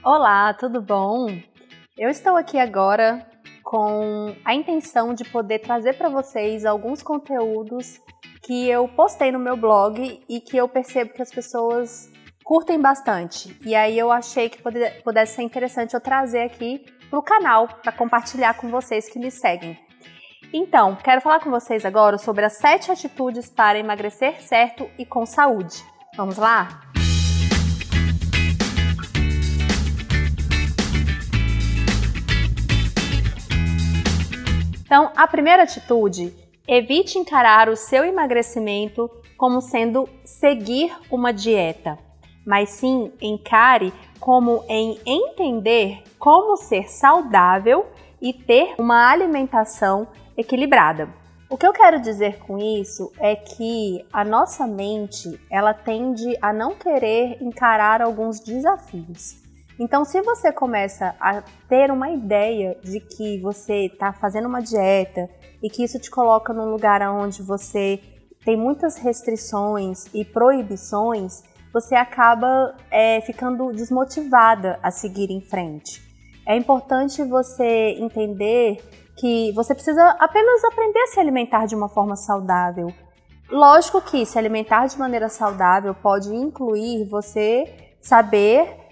Olá, tudo bom? Eu estou aqui agora com a intenção de poder trazer para vocês alguns conteúdos que eu postei no meu blog e que eu percebo que as pessoas curtem bastante. E aí eu achei que pudesse ser interessante eu trazer aqui para o canal para compartilhar com vocês que me seguem. Então, quero falar com vocês agora sobre as 7 atitudes para emagrecer certo e com saúde. Vamos lá? Então, a primeira atitude, evite encarar o seu emagrecimento como sendo seguir uma dieta, mas sim encare como em entender como ser saudável e ter uma alimentação equilibrada. O que eu quero dizer com isso é que a nossa mente, ela tende a não querer encarar alguns desafios. Então, se você começa a ter uma ideia de que você está fazendo uma dieta e que isso te coloca num lugar onde você tem muitas restrições e proibições, você acaba ficando desmotivada a seguir em frente. É importante você entender que você precisa apenas aprender a se alimentar de uma forma saudável. Lógico que se alimentar de maneira saudável pode incluir você saber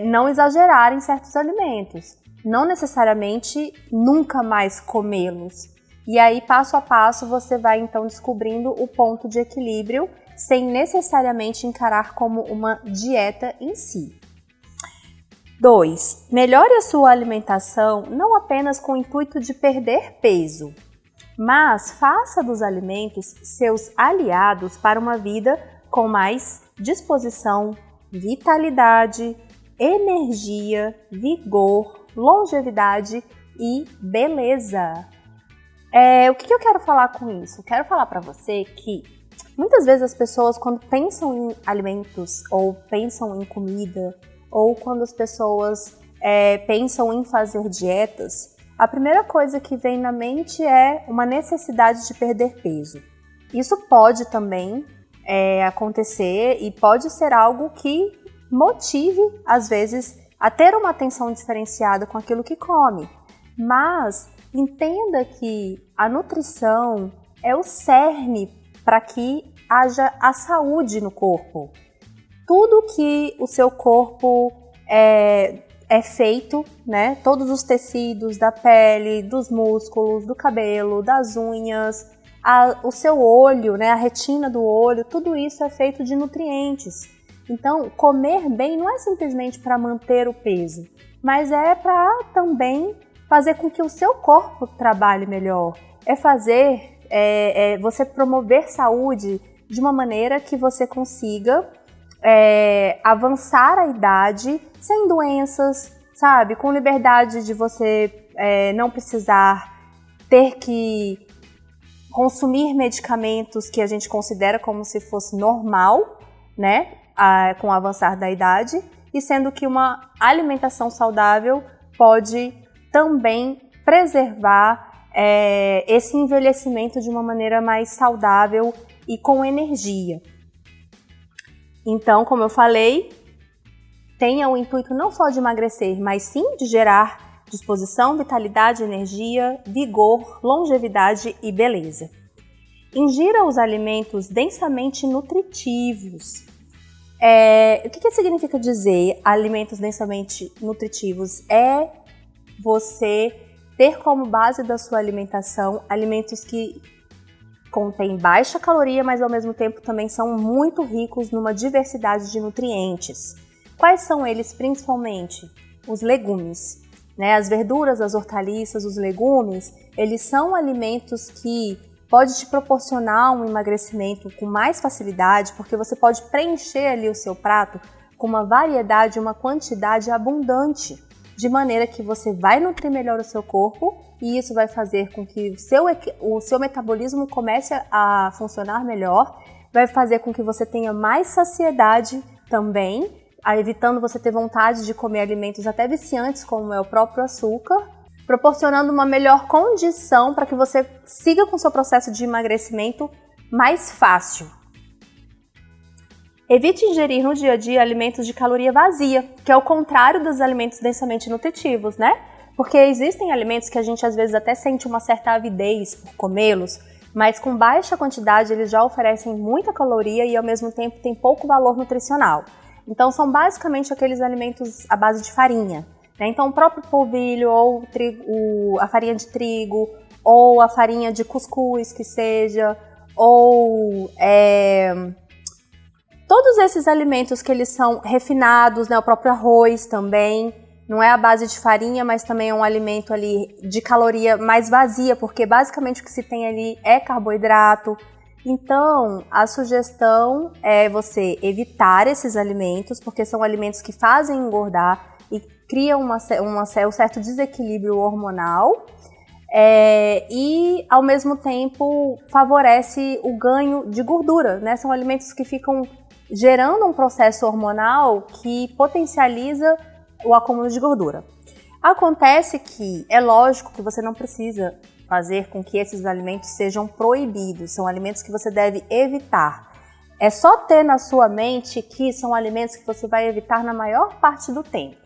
não exagerar em certos alimentos, não necessariamente nunca mais comê-los. E aí, passo a passo, você vai então descobrindo o ponto de equilíbrio sem necessariamente encarar como uma dieta em si. 2. Melhore a sua alimentação não apenas com o intuito de perder peso, mas faça dos alimentos seus aliados para uma vida com mais disposição, vitalidade, energia, vigor, longevidade e beleza. O que eu quero falar com isso? Quero falar para você que muitas vezes as pessoas, quando pensam em alimentos ou pensam em comida, ou quando as pessoas pensam em fazer dietas, a primeira coisa que vem na mente é uma necessidade de perder peso. Isso pode também acontecer e pode ser algo que motive, às vezes, a ter uma atenção diferenciada com aquilo que come. Mas entenda que a nutrição é o cerne para que haja a saúde no corpo. Tudo que o seu corpo é feito, né? Todos os tecidos da pele, dos músculos, do cabelo, das unhas, o seu olho, né, a retina do olho, tudo isso é feito de nutrientes. Então, comer bem não é simplesmente para manter o peso, mas é para também fazer com que o seu corpo trabalhe melhor. Você promover saúde de uma maneira que você consiga avançar a idade sem doenças, sabe? Com liberdade de você não precisar ter que consumir medicamentos que a gente considera como se fosse normal, né, com o avançar da idade, e sendo que uma alimentação saudável pode também preservar esse envelhecimento de uma maneira mais saudável e com energia. Então, como eu falei, tenha o intuito não só de emagrecer, mas sim de gerar disposição, vitalidade, energia, vigor, longevidade e beleza. Ingira os alimentos densamente nutritivos. O que significa dizer alimentos densamente nutritivos? É você ter como base da sua alimentação alimentos que contêm baixa caloria, mas ao mesmo tempo também são muito ricos numa diversidade de nutrientes. Quais são eles principalmente? Os legumes. As verduras, as hortaliças, os legumes, eles são alimentos que podem te proporcionar um emagrecimento com mais facilidade, porque você pode preencher ali o seu prato com uma variedade, uma quantidade abundante, de maneira que você vai nutrir melhor o seu corpo e isso vai fazer com que o seu metabolismo comece a funcionar melhor, vai fazer com que você tenha mais saciedade também, evitando você ter vontade de comer alimentos até viciantes, como é o próprio açúcar, proporcionando uma melhor condição para que você siga com o seu processo de emagrecimento mais fácil. Evite ingerir no dia a dia alimentos de caloria vazia, que é o contrário dos alimentos densamente nutritivos, né? Porque existem alimentos que a gente às vezes até sente uma certa avidez por comê-los, mas com baixa quantidade eles já oferecem muita caloria e ao mesmo tempo tem pouco valor nutricional. Então são basicamente aqueles alimentos à base de farinha, né? Então o próprio polvilho ou a farinha de trigo ou a farinha de cuscuz que seja, ou todos esses alimentos que eles são refinados, né? O próprio arroz também, não é a base de farinha, mas também é um alimento ali de caloria mais vazia, porque basicamente o que se tem ali é carboidrato. Então, a sugestão é você evitar esses alimentos, porque são alimentos que fazem engordar e criam um certo desequilíbrio hormonal. E, ao mesmo tempo, favorece o ganho de gordura, né? São alimentos que ficam gerando um processo hormonal que potencializa o acúmulo de gordura. Acontece que é lógico que você não precisa fazer com que esses alimentos sejam proibidos, são alimentos que você deve evitar. É só ter na sua mente que são alimentos que você vai evitar na maior parte do tempo.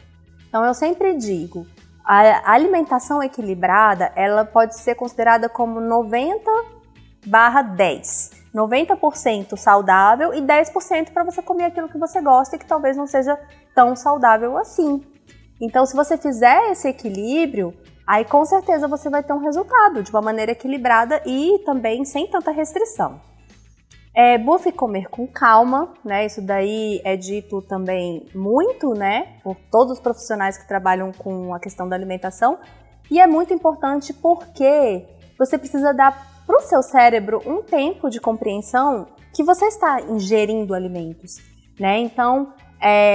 Então eu sempre digo, a alimentação equilibrada, ela pode ser considerada como 90/10. 90% saudável e 10% para você comer aquilo que você gosta e que talvez não seja tão saudável assim. Então, se você fizer esse equilíbrio, aí com certeza você vai ter um resultado de uma maneira equilibrada e também sem tanta restrição. Busque comer com calma, né? Isso daí é dito também muito, né? Por todos os profissionais que trabalham com a questão da alimentação. E é muito importante porque você precisa dar para o seu cérebro um tempo de compreensão que você está ingerindo alimentos, né? Então,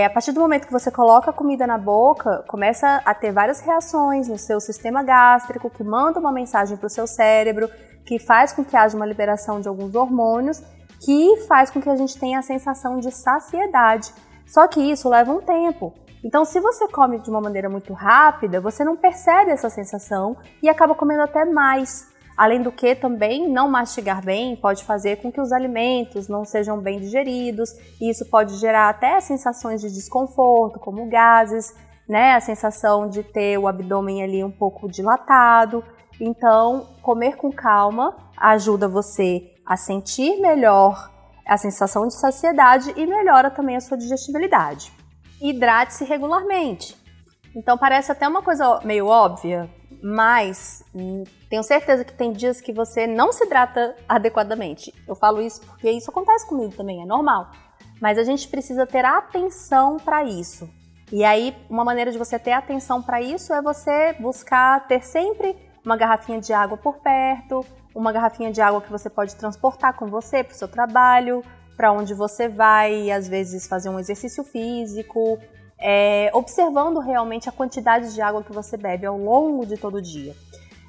a partir do momento que você coloca a comida na boca, começa a ter várias reações no seu sistema gástrico, que manda uma mensagem para o seu cérebro, que faz com que haja uma liberação de alguns hormônios, que faz com que a gente tenha a sensação de saciedade. Só que isso leva um tempo. Então, se você come de uma maneira muito rápida, você não percebe essa sensação e acaba comendo até mais. Além do que também não mastigar bem pode fazer com que os alimentos não sejam bem digeridos e isso pode gerar até sensações de desconforto, como gases, né? A sensação de ter o abdômen ali um pouco dilatado. Então, comer com calma ajuda você a sentir melhor a sensação de saciedade e melhora também a sua digestibilidade. Hidrate-se regularmente. Então, parece até uma coisa meio óbvia, mas tenho certeza que tem dias que você não se hidrata adequadamente. Eu falo isso porque isso acontece comigo também, é normal. Mas a gente precisa ter atenção para isso. E aí, uma maneira de você ter atenção para isso é você buscar ter sempre uma garrafinha de água por perto, uma garrafinha de água que você pode transportar com você para o seu trabalho, para onde você vai, às vezes fazer um exercício físico, observando realmente a quantidade de água que você bebe ao longo de todo o dia.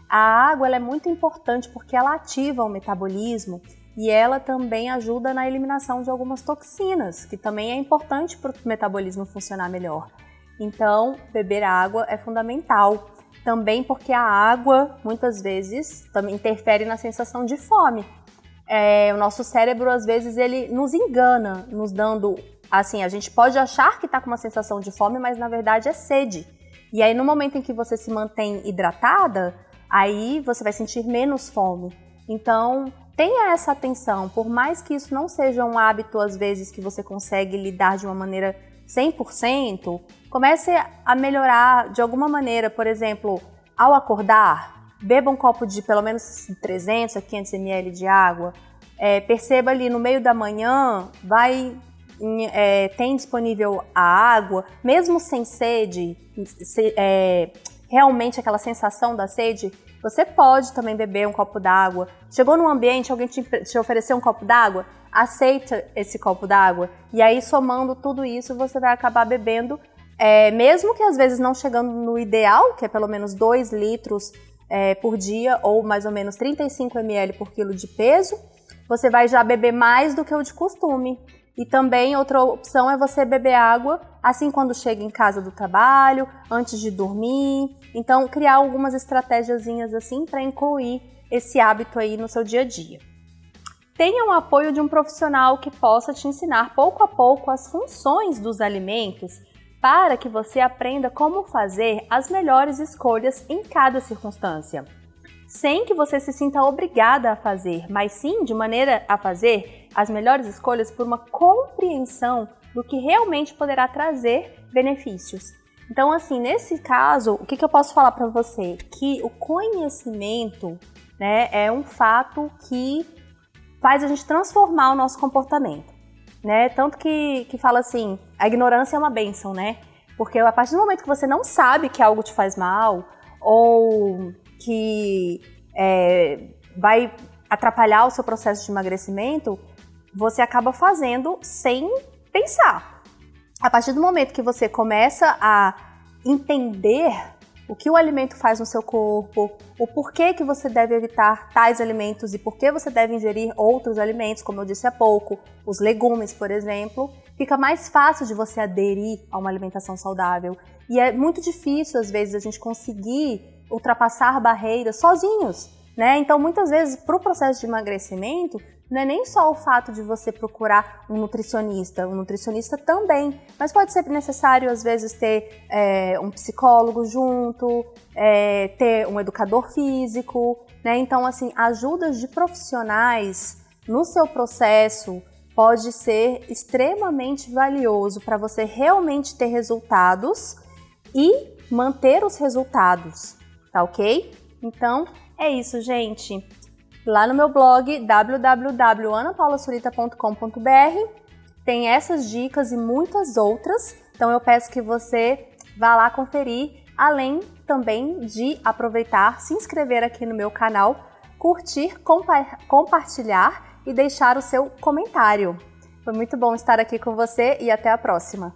A água ela é muito importante porque ela ativa o metabolismo e ela também ajuda na eliminação de algumas toxinas, que também é importante para o metabolismo funcionar melhor. Então, beber água é fundamental. Também porque a água, muitas vezes, também interfere na sensação de fome. O nosso cérebro, às vezes, ele nos engana, nos dando... Assim, a gente pode achar que está com uma sensação de fome, mas na verdade é sede. E aí, no momento em que você se mantém hidratada, aí você vai sentir menos fome. Então, tenha essa atenção. Por mais que isso não seja um hábito, às vezes, que você consegue lidar de uma maneira 100%, comece a melhorar de alguma maneira. Por exemplo, ao acordar, beba um copo de pelo menos 300 a 500 ml de água. Perceba ali no meio da manhã, tem disponível a água, mesmo sem sede, realmente aquela sensação da sede, você pode também beber um copo d'água. Chegou num ambiente, alguém te ofereceu um copo d'água, aceita esse copo d'água. E aí, somando tudo isso, você vai acabar bebendo, mesmo que às vezes não chegando no ideal, que é pelo menos 2 litros por dia, ou mais ou menos 35 ml por quilo de peso, você vai já beber mais do que o de costume. E também outra opção é você beber água assim quando chega em casa do trabalho, antes de dormir. Então, criar algumas estratégiazinhas assim para incluir esse hábito aí no seu dia a dia. tenha o apoio de um profissional que possa te ensinar pouco a pouco as funções dos alimentos para que você aprenda como fazer as melhores escolhas em cada circunstância. Sem que você se sinta obrigada a fazer, mas sim de maneira a fazer as melhores escolhas por uma compreensão do que realmente poderá trazer benefícios. Então, assim, nesse caso, o que eu posso falar para você? Que o conhecimento, né, é um fato que faz a gente transformar o nosso comportamento, né? Tanto que fala assim, a ignorância é uma bênção, né? Porque a partir do momento que você não sabe que algo te faz mal, ou que vai atrapalhar o seu processo de emagrecimento, você acaba fazendo sem pensar. A partir do momento que você começa a entender o que o alimento faz no seu corpo, o porquê que você deve evitar tais alimentos e por que você deve ingerir outros alimentos, como eu disse há pouco, os legumes, por exemplo, fica mais fácil de você aderir a uma alimentação saudável. E é muito difícil, às vezes, a gente conseguir ultrapassar barreiras sozinhos, né? Então, muitas vezes, para o processo de emagrecimento, não é nem só o fato de você procurar um nutricionista também, mas pode ser necessário, às vezes, ter um psicólogo junto, ter um educador físico, né? Então, assim, ajudas de profissionais no seu processo pode ser extremamente valioso para você realmente ter resultados e manter os resultados, tá ok? Então, é isso, gente. Lá no meu blog, www.anapaulassolita.com.br, tem essas dicas e muitas outras. Então eu peço que você vá lá conferir, além também de aproveitar, se inscrever aqui no meu canal, curtir, compartilhar e deixar o seu comentário. Foi muito bom estar aqui com você e até a próxima!